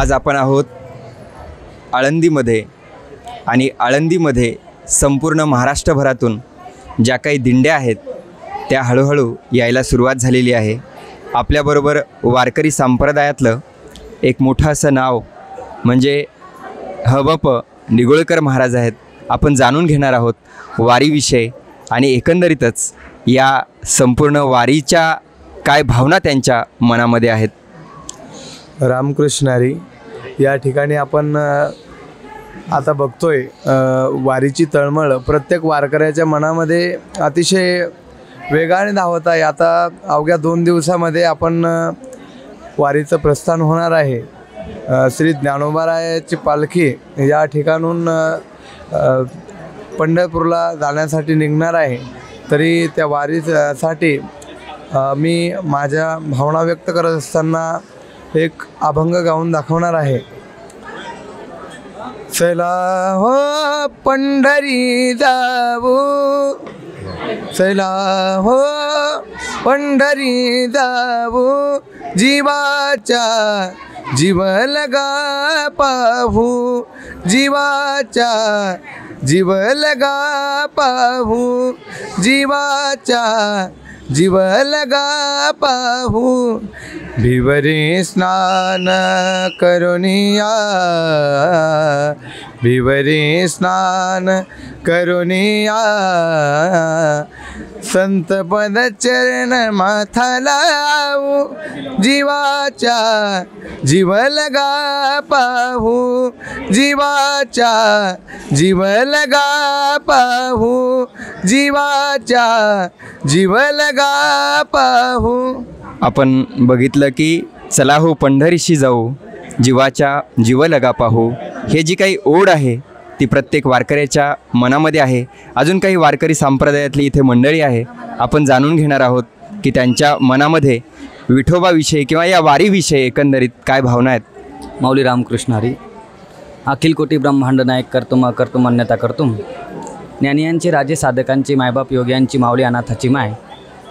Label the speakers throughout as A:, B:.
A: आज आपण आहोत आळंदीमध्ये आणि आळंदीमध्ये संपूर्ण महाराष्ट्रभरातून ज्या काही दिंड्या आहेत त्या हळूहळू यायला सुरुवात झालेली आहे। आपल्याबरोबर वारकरी संप्रदायातलं एक मोठं असं नाव म्हणजे हबप निगोळकर महाराज आहेत। आपण जाणून घेणार आहोत वारीविषयी आणि एकंदरीतच या संपूर्ण वारीच्या काय भावना त्यांच्या मनामध्ये आहेत।
B: रामकृष्ण हरी। या ठिकाणी आपण आता बघतोय वारीची तळमळ प्रत्येक वारकऱ्याच्या मनामध्ये अतिशय वेगाने धावत आहे। आता अवघ्या 2 दिवसामध्ये आपण वारीचं प्रस्थान होणार आहे। श्री ज्ञानोबारायाची पालखी या ठिकाणून पंढरपूरला जाण्यासाठी निघणार आहे। तरी त्या वारीसाठी मी माझ्या भावना व्यक्त करत असताना एक अभंग गाऊन दाखवणार आहे। चला हो पंढरी जाऊ, चला हो पंढरी जाऊ, जीवाचा जीव लगा पाहू, जीवाचा जीव लगा पाहू, जीवाचा जीव लगा पाहू। भिवरे स्नान करुनिया, भिवरे स्नान करुनिया, संत पद चरण माथा लावू, जीवाचा जीव लगा पाहू, जीवाचा जीव लगा पाहू, जीवाचा जीव लगा पाहू।
A: आपण बघितलं की चला हो पंढरीशी जाऊ, जीवाचा जीव लगा पाहू, हे जी काही ओढ आहे ती प्रत्येक वारकऱ्याच्या मनामध्ये आहे। अजून काही वारकरी संप्रदायातली इथे मंडळी आहे, आपण जाणून घेणार आहोत की त्यांच्या मनामध्ये विठोबाविषयी किंवा या वारीविषयी एकंदरीत काय भावना आहेत।
C: माऊली रामकृष्ण हरी। अखिल कोटी ब्रह्मांड नायक कर्तुम कर्तुम अन्यथा कर्तुम, ज्ञानियांचे राजे साधकांचे मायबाप योग्यांची माऊली अनाथाची माय,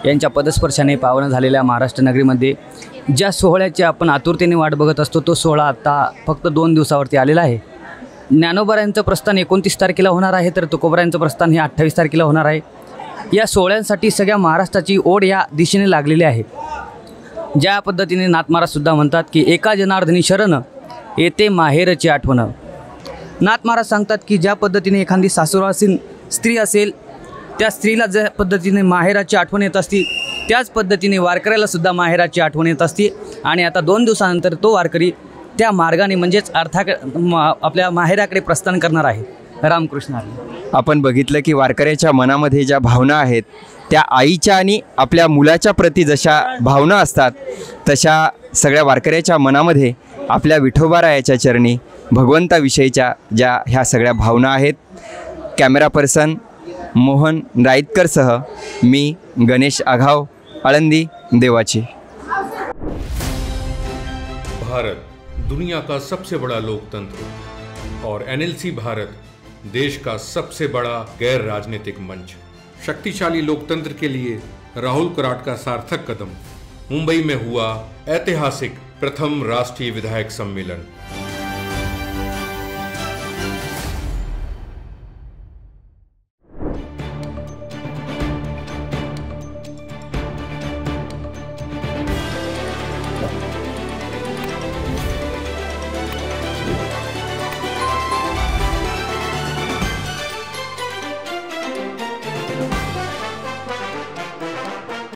C: यांच्या पदस्पर्शाने पावन झालेल्या महाराष्ट्र नगरीमध्ये ज्या सोहळ्याची आपण आतुरतेने वाट बघत असतो तो सोहळा आता फक्त 2 दिवसावरती आलेला आहे। ज्ञानोबारायांचं प्रस्थान 29 तारखेला होणार आहे, तर तुकोबारायांचं प्रस्थान हे 28 तारखेला होणार आहे। या सोहळ्यांसाठी सगळ्या महाराष्ट्राची ओढ या दिशेने लागलेली आहे। ज्या पद्धतीने नाथ महाराजसुद्धा म्हणतात की एका जनार्दनी शरण येते माहेरची आठवण। नाथ महाराज सांगतात की ज्या पद्धतीने एखादी सासूरवासीन स्त्री असेल त्या स्त्रीला ज्या पद्धतीने माहेराची आठवण येत असते त्याच पद्धतीने वारकऱ्यालासुद्धा माहेराची आठवण येत असते। आणि आता 2 दिवसानंतर तो वारकरी त्या मार्गाने म्हणजेच आपल्या माहेराकडे प्रस्थान करणार आहे। रामकृष्ण हरी।
A: आपण बघितलं की वारकऱ्याच्या मनामध्ये ज्या भावना आहेत त्या आईच्या आणि आपल्या मुलाच्या प्रती जशा भावना असतात तशा सगळ्या वारकऱ्याच्या मनामध्ये आपल्या विठोबारायाच्या चरणी भगवंताविषयीच्या ज्या ह्या सगळ्या भावना आहेत। कॅमेरा पर्सन मोहन राईतकरसह मी गणेश आघाव, आळंदी देवाची।
D: भारत दुनिया का सबसे बड़ा लोकतंत्र और एनएलसी भारत देश का सबसे बड़ा गैर राजनीतिक मंच। शक्तिशाली लोकतंत्र के लिए राहुल कराट का सार्थक कदम। मुंबई में हुआ ऐतिहासिक प्रथम राष्ट्रीय विधायक सम्मेलन।